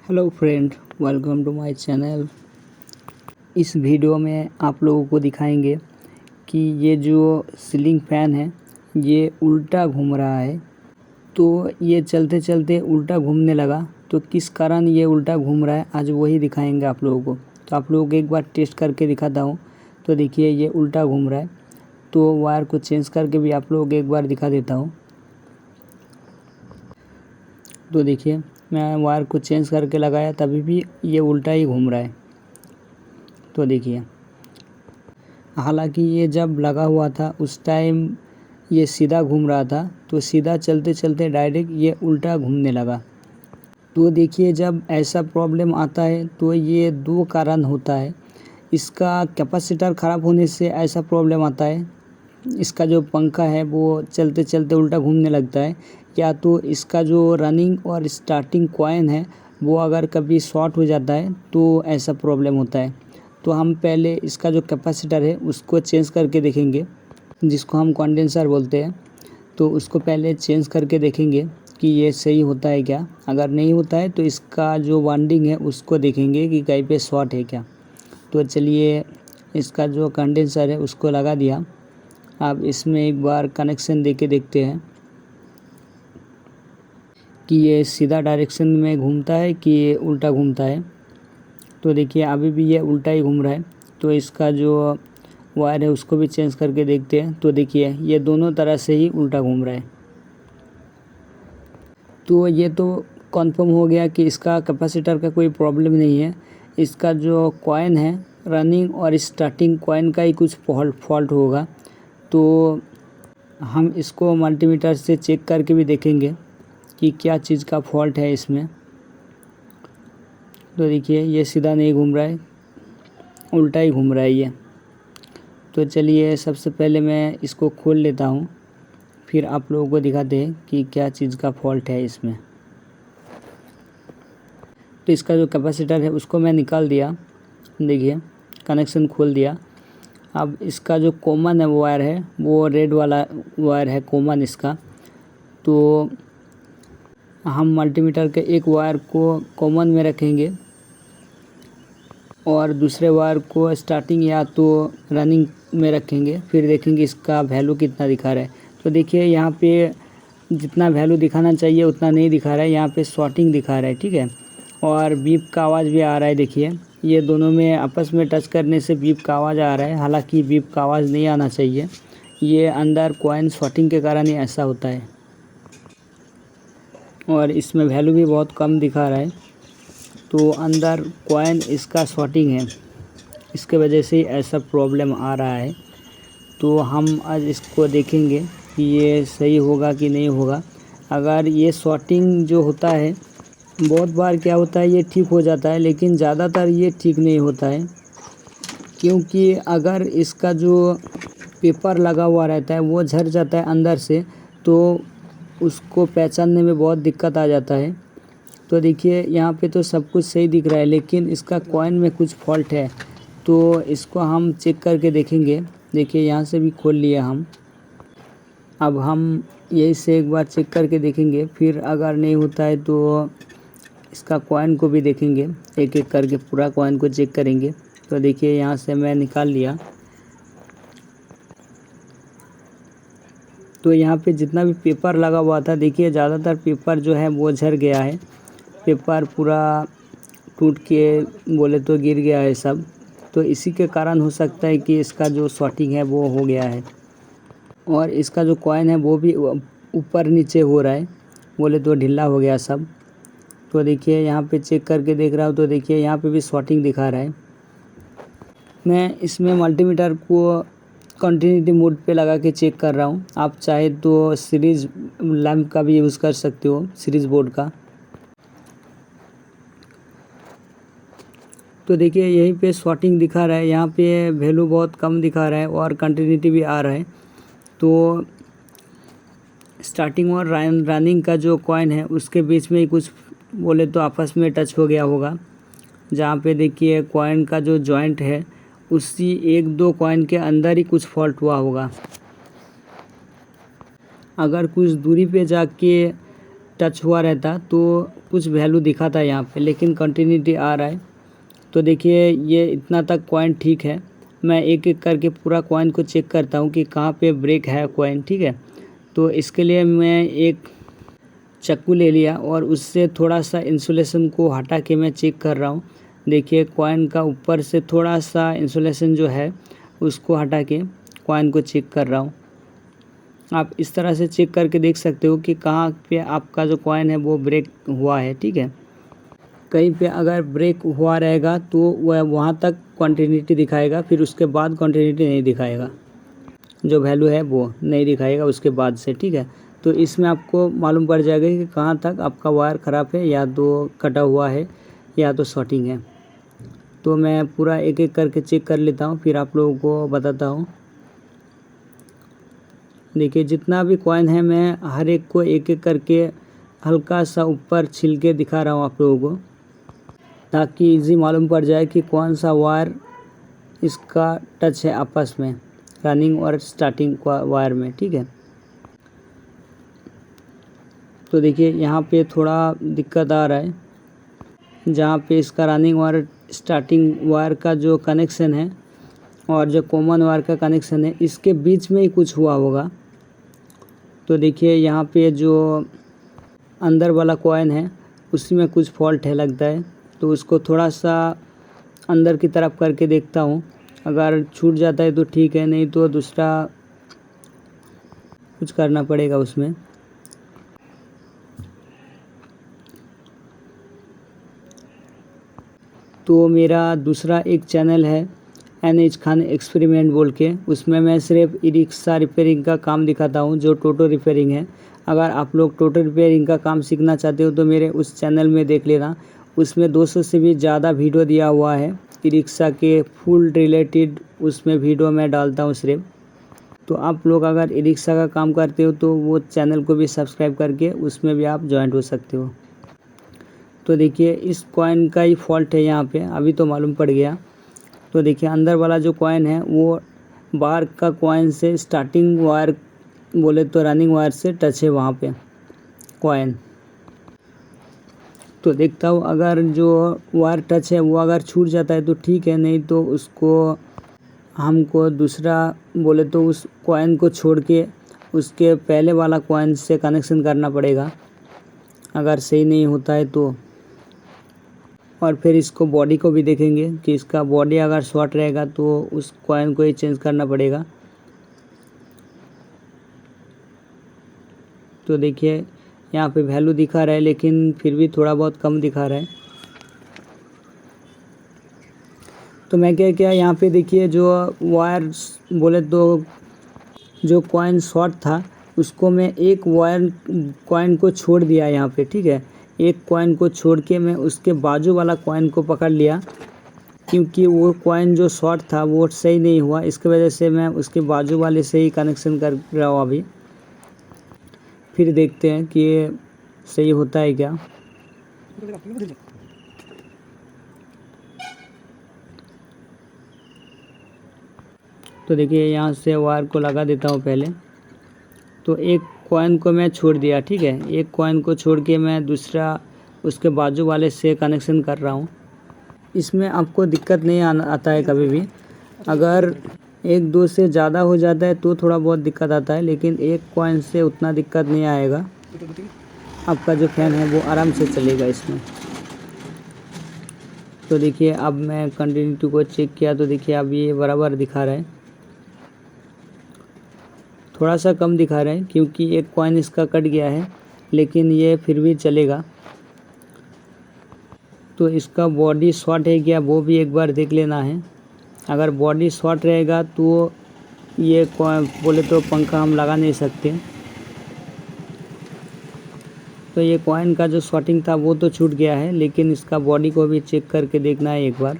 Hello friend, welcome to my channel. इस video में आप लोगों को दिखाएंगे कि ये जो सीलिंग फ़ैन है ये उल्टा घूम रहा है। तो ये चलते चलते उल्टा घूमने लगा, तो किस कारण ये उल्टा घूम रहा है आज वही दिखाएंगे आप लोगों को। तो आप लोगों को एक बार टेस्ट करके दिखाता हूँ। तो देखिए ये उल्टा घूम रहा है, तो वायर को चेंज करके भी आप लोगों को एक बार दिखा देता हूँ। तो देखिए मैं वायर को चेंज करके लगाया, तभी भी ये उल्टा ही घूम रहा है। तो देखिए, हालांकि ये जब लगा हुआ था उस टाइम ये सीधा घूम रहा था, तो सीधा चलते चलते डायरेक्ट ये उल्टा घूमने लगा। तो देखिए जब ऐसा प्रॉब्लम आता है तो ये दो कारण होता है। इसका कैपेसिटर ख़राब होने से ऐसा प्रॉब्लम आता है, इसका जो पंखा है वो चलते चलते उल्टा घूमने लगता है, या तो इसका जो रनिंग और स्टार्टिंग कॉइन है वो अगर कभी शॉर्ट हो जाता है तो ऐसा प्रॉब्लम होता है। तो हम पहले इसका जो कैपेसिटर है उसको चेंज करके देखेंगे, जिसको हम कंडेंसर बोलते हैं। तो उसको पहले चेंज करके देखेंगे कि ये सही होता है क्या। अगर नहीं होता है तो इसका जो वाइंडिंग है उसको देखेंगे कि कहीं पे शॉर्ट है क्या। तो चलिए इसका जो कंडेंसर है उसको लगा दिया। अब इसमें एक बार कनेक्शन देके देखते हैं कि ये सीधा डायरेक्शन में घूमता है कि ये उल्टा घूमता है। तो देखिए अभी भी ये उल्टा ही घूम रहा है। तो इसका जो वायर है उसको भी चेंज करके देखते हैं। तो देखिए ये दोनों तरह से ही उल्टा घूम रहा है। तो ये तो कंफर्म हो गया कि इसका कैपेसिटर का कोई प्रॉब्लम नहीं है। इसका जो कॉइन है रनिंग और स्टार्टिंग कॉइन का ही कुछ फॉल्ट होगा। तो हम इसको मल्टीमीटर से चेक करके भी देखेंगे कि क्या चीज़ का फॉल्ट है इसमें। तो देखिए ये सीधा नहीं घूम रहा है, उल्टा ही घूम रहा है ये। तो चलिए सबसे पहले मैं इसको खोल लेता हूँ, फिर आप लोगों को दिखाते हैं कि क्या चीज़ का फॉल्ट है इसमें। तो इसका जो कैपेसिटर है उसको मैं निकाल दिया, देखिए कनेक्शन खोल दिया। अब इसका जो कॉमन है वायर है वो रेड वाला वायर है कॉमन इसका। तो हम मल्टीमीटर के एक वायर को कॉमन में रखेंगे और दूसरे वायर को स्टार्टिंग या तो रनिंग में रखेंगे, फिर देखेंगे इसका वैल्यू कितना दिखा रहा है। तो देखिए यहाँ पे जितना वैल्यू दिखाना चाहिए उतना नहीं दिखा रहा है, यहाँ पे शॉर्टिंग दिखा रहा है, ठीक है। और बीप का आवाज़ भी आ रहा है, देखिए ये दोनों में आपस में टच करने से बीप का आवाज़ आ रहा है। हालांकि बीप का आवाज़ नहीं आना चाहिए, ये अंदर कॉइन शॉर्टिंग के कारण ही ऐसा होता है। और इसमें वैल्यू भी बहुत कम दिखा रहा है, तो अंदर कॉइन इसका शॉर्टिंग है, इसके वजह से ऐसा प्रॉब्लम आ रहा है। तो हम आज इसको देखेंगे कि ये सही होगा कि नहीं होगा। अगर ये शॉर्टिंग जो होता है बहुत बार क्या होता है ये ठीक हो जाता है, लेकिन ज़्यादातर ये ठीक नहीं होता है, क्योंकि अगर इसका जो पेपर लगा हुआ रहता है वो झड़ जाता है अंदर से, तो उसको पहचानने में बहुत दिक्कत आ जाता है। तो देखिए यहाँ पे तो सब कुछ सही दिख रहा है, लेकिन इसका कॉइन में कुछ फॉल्ट है। तो इसको हम चेक करके देखेंगे। देखिए यहाँ से भी खोल लिया हम। अब हम यही से एक बार चेक करके देखेंगे, फिर अगर नहीं होता है तो इसका कॉइन को भी देखेंगे, एक एक करके पूरा कॉइन को चेक करेंगे। तो देखिए यहाँ से मैं निकाल लिया। तो यहाँ पे जितना भी पेपर लगा हुआ था, देखिए ज़्यादातर पेपर जो है वो झड़ गया है, पेपर पूरा टूट के बोले तो गिर गया है सब। तो इसी के कारण हो सकता है कि इसका जो शॉर्टिंग है वो हो गया है, और इसका जो कॉइन है वो भी ऊपर नीचे हो रहा है, बोले तो ढीला हो गया सब। तो देखिए यहाँ पे चेक करके देख रहा हूँ, तो देखिए यहाँ पे भी शॉर्टिंग दिखा रहा है। मैं इसमें मल्टीमीटर को कंटिन्यूटी मोड पे लगा के चेक कर रहा हूँ। आप चाहे तो सीरीज़ लैंप का भी यूज़ कर सकते हो, सीरीज़ बोर्ड का। तो देखिए यहीं पे शॉर्टिंग दिखा रहा है, यहाँ पे वैल्यू बहुत कम दिखा रहा है और कंटिन्यूटी भी आ रहा है। तो स्टार्टिंग और रनिंग का जो कॉइन है उसके बीच में ही कुछ बोले तो आपस में टच हो गया होगा, जहाँ पे देखिए कॉइन का जो जॉइंट है उसी एक दो कॉइन के अंदर ही कुछ फॉल्ट हुआ होगा। अगर कुछ दूरी पे जाके टच हुआ रहता तो कुछ वैल्यू दिखा था यहाँ पे, लेकिन कंटिन्यूटी आ रहा है। तो देखिए ये इतना तक कॉइन ठीक है। मैं एक एक करके पूरा कॉइन को चेक करता हूँ कि कहाँ पे ब्रेक है कॉइन, ठीक है। तो इसके लिए मैं एक चाकू ले लिया और उससे थोड़ा सा इंसुलेशन को हटा के मैं चेक कर रहा हूँ। देखिए कॉइन का ऊपर से थोड़ा सा इंसुलेशन जो है उसको हटा के कॉइन को चेक कर रहा हूँ। आप इस तरह से चेक करके देख सकते हो कि कहाँ पे आपका जो कॉइन है वो ब्रेक हुआ है, ठीक है। कहीं पे अगर ब्रेक हुआ रहेगा तो वह वहाँ तक कंटिन्यूटी दिखाएगा, फिर उसके बाद कंटिन्यूटी नहीं दिखाएगा, जो वैल्यू है वो नहीं दिखाएगा उसके बाद से, ठीक है। तो इसमें आपको मालूम पड़ जाएगा कि कहाँ तक आपका वायर ख़राब है, या तो कटा हुआ है या तो शॉर्टिंग है। तो मैं पूरा एक एक करके चेक कर लेता हूँ, फिर आप लोगों को बताता हूँ। देखिए जितना भी कॉइन है मैं हर एक को एक एक करके हल्का सा ऊपर छिल के दिखा रहा हूँ आप लोगों को, ताकि इजी मालूम पड़ जाए कि कौन सा वायर इसका टच है आपस में, रनिंग और स्टार्टिंग वायर में, ठीक है। तो देखिए यहाँ पे थोड़ा दिक्कत आ रहा है, जहाँ पे इसका रनिंग वायर स्टार्टिंग वायर का जो कनेक्शन है और जो कॉमन वायर का कनेक्शन है, इसके बीच में ही कुछ हुआ होगा। तो देखिए यहाँ पे जो अंदर वाला कॉइन है उसी में कुछ फॉल्ट है लगता है। तो उसको थोड़ा सा अंदर की तरफ करके देखता हूँ, अगर छूट जाता है तो ठीक है, नहीं तो दूसरा कुछ करना पड़ेगा उसमें। तो मेरा दूसरा एक चैनल है NH खान एक्सपेरिमेंट बोल के, उसमें मैं सिर्फ ई रिक्शा रिपेयरिंग का काम दिखाता हूँ, जो टोटो रिपेयरिंग है। अगर आप लोग टोटो रिपेयरिंग का काम सीखना चाहते हो तो मेरे उस चैनल में देख लेना, उसमें 200 से भी ज़्यादा वीडियो दिया हुआ है ई रिक्शा के फुल रिलेटेड, उसमें वीडियो मैं डालता हूँ सिर्फ। तो आप लोग अगर ई रिक्शा का काम करते हो तो वो चैनल को भी सब्सक्राइब करके उसमें भी आप ज्वाइंट हो सकते हो। तो देखिए इस कॉइन का ही फॉल्ट है यहाँ पे, अभी तो मालूम पड़ गया। तो देखिए अंदर वाला जो कॉइन है वो बाहर का कॉइन से स्टार्टिंग वायर बोले तो रनिंग वायर से टच है वहाँ पे कॉइन। तो देखता हूँ अगर जो वायर टच है वो अगर छूट जाता है तो ठीक है, नहीं तो उसको हमको दूसरा बोले तो उस कॉइन को छोड़ के उसके पहले वाला कॉइन से कनेक्शन करना पड़ेगा, अगर सही नहीं होता है तो। और फिर इसको बॉडी को भी देखेंगे कि इसका बॉडी अगर शॉर्ट रहेगा तो उस कॉइन को ही चेंज करना पड़ेगा। तो देखिए यहाँ पे वैल्यू दिखा रहा है, लेकिन फिर भी थोड़ा बहुत कम दिखा रहा है। तो मैं क्या यहाँ पे देखिए जो वायर बोले तो जो कॉइन शॉर्ट था उसको मैं एक वायर कॉइन को छोड़ दिया यहाँ पे, ठीक है। एक कॉइन को छोड़ के मैं उसके बाजू वाला कॉइन को पकड़ लिया, क्योंकि वो कॉइन जो शॉर्ट था वो सही नहीं हुआ, इसकी वजह से मैं उसके बाजू वाले से ही कनेक्शन कर रहा हूँ अभी। फिर देखते हैं कि ये सही होता है क्या। तो देखिए यहाँ से वायर को लगा देता हूँ पहले। तो एक कॉइन को मैं छोड़ दिया, ठीक है। एक कॉइन को छोड़ के मैं दूसरा उसके बाजू वाले से कनेक्शन कर रहा हूँ। इसमें आपको दिक्कत नहीं आता है कभी भी। अगर एक दो से ज़्यादा हो जाता है तो थोड़ा बहुत दिक्कत आता है, लेकिन एक कॉइन से उतना दिक्कत नहीं आएगा। आपका जो फैन है वो आराम से चलेगा इसमें। तो देखिए अब मैं कंटिन्यूटी को चेक किया तो देखिए अब ये बराबर दिखा रहा है, थोड़ा सा कम दिखा रहा है क्योंकि एक कॉइन इसका कट गया है, लेकिन ये फिर भी चलेगा। तो इसका बॉडी शॉर्ट है क्या वो भी एक बार देख लेना है। अगर बॉडी शॉर्ट रहेगा तो ये बोले तो पंखा हम लगा नहीं सकते। तो ये कॉइन का जो शॉर्टिंग था वो तो छूट गया है, लेकिन इसका बॉडी को भी चेक करके देखना है एक बार।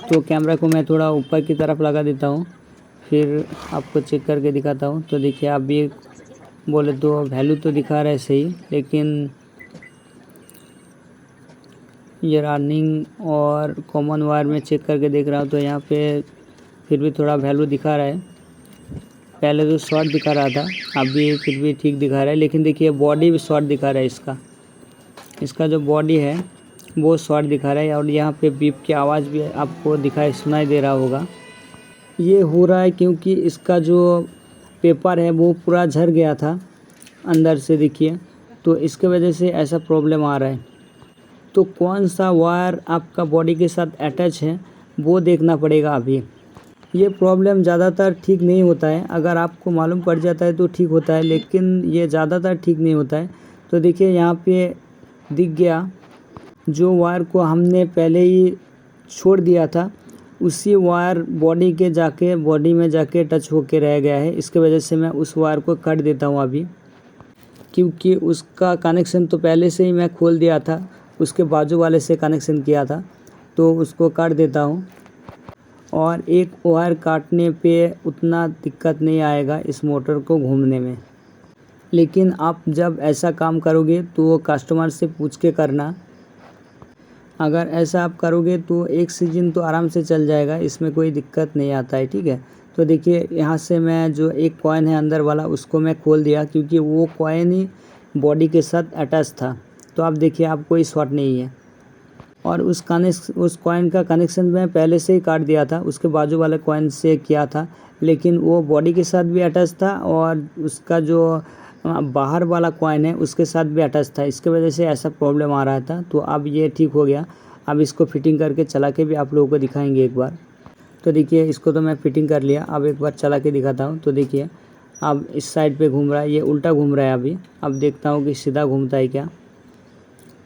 तो कैमरा को मैं थोड़ा ऊपर की तरफ लगा देता हूँ, फिर आपको चेक करके दिखाता हूँ। तो देखिए आप भी बोले तो वैल्यू तो दिखा रहा है सही, लेकिन ये रनिंग और कॉमन वायर में चेक करके देख रहा हूँ तो यहाँ पे फिर भी थोड़ा वैल्यू दिखा रहा है। पहले तो शॉर्ट दिखा रहा था, अब भी फिर भी ठीक दिखा रहा है, लेकिन देखिए बॉडी भी शॉर्ट दिखा रहा है इसका। इसका जो बॉडी है वो शॉर्ट दिखा रहा है और यहाँ पे बीप की आवाज़ भी आपको सुनाई दे रहा होगा। ये हो रहा है क्योंकि इसका जो पेपर है वो पूरा झड़ गया था अंदर से, देखिए, तो इसके वजह से ऐसा प्रॉब्लम आ रहा है। तो कौन सा वायर आपका बॉडी के साथ अटैच है वो देखना पड़ेगा अभी। ये प्रॉब्लम ज़्यादातर ठीक नहीं होता है, अगर आपको मालूम पड़ जाता है तो ठीक होता है, लेकिन ये ज़्यादातर ठीक नहीं होता है। तो देखिए यहाँ पे दिख गया, जो वायर को हमने पहले ही छोड़ दिया था उसी वायर बॉडी में जाके टच होके रह गया है। इसके वजह से मैं उस वायर को काट देता हूँ अभी, क्योंकि उसका कनेक्शन तो पहले से ही मैं खोल दिया था, उसके बाजू वाले से कनेक्शन किया था, तो उसको काट देता हूँ। और एक वायर काटने पे उतना दिक्कत नहीं आएगा इस मोटर को घूमने में। लेकिन आप जब ऐसा काम करोगे तो कस्टमर से पूछ के करना। अगर ऐसा आप करोगे तो एक सीजन तो आराम से चल जाएगा, इसमें कोई दिक्कत नहीं आता है, ठीक है। तो देखिए यहाँ से मैं जो एक कॉइन है अंदर वाला उसको मैं खोल दिया, क्योंकि वो कॉइन ही बॉडी के साथ अटैच था। तो आप देखिए आप कोई शॉर्ट नहीं है। और उस कॉइन का कनेक्शन मैं पहले से ही काट दिया था, उसके बाजू वाले कॉइन से किया था, लेकिन वो बॉडी के साथ भी अटैच था और उसका जो बाहर वाला कॉइन है उसके साथ भी अटैच था। इसके वजह से ऐसा प्रॉब्लम आ रहा था। तो अब ये ठीक हो गया। अब इसको फिटिंग करके चला के भी आप लोगों को दिखाएंगे एक बार। तो देखिए इसको तो मैं फिटिंग कर लिया, अब एक बार चला के दिखाता हूँ। तो देखिए अब इस साइड पे घूम रहा है, ये उल्टा घूम रहा है अभी। अब देखता हूँ कि सीधा घूमता है क्या।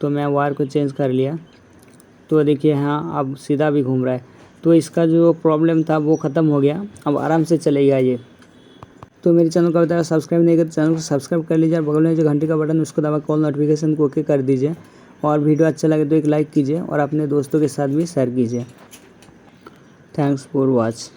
तो मैं वायर को चेंज कर लिया, तो देखिए हाँ अब सीधा भी घूम रहा है। तो इसका जो प्रॉब्लम था वो ख़त्म हो गया, अब आराम से चलेगा ये। तो मेरे चैनल को अभी तक सब्सक्राइब नहीं किया तो चैनल को सब्सक्राइब कर लीजिए और बगल में जो घंटी का बटन उसको दबा कॉल नोटिफिकेशन को ओके कर दीजिए। और वीडियो अच्छा लगे तो एक लाइक कीजिए और अपने दोस्तों के साथ भी शेयर कीजिए। Thanks for watch.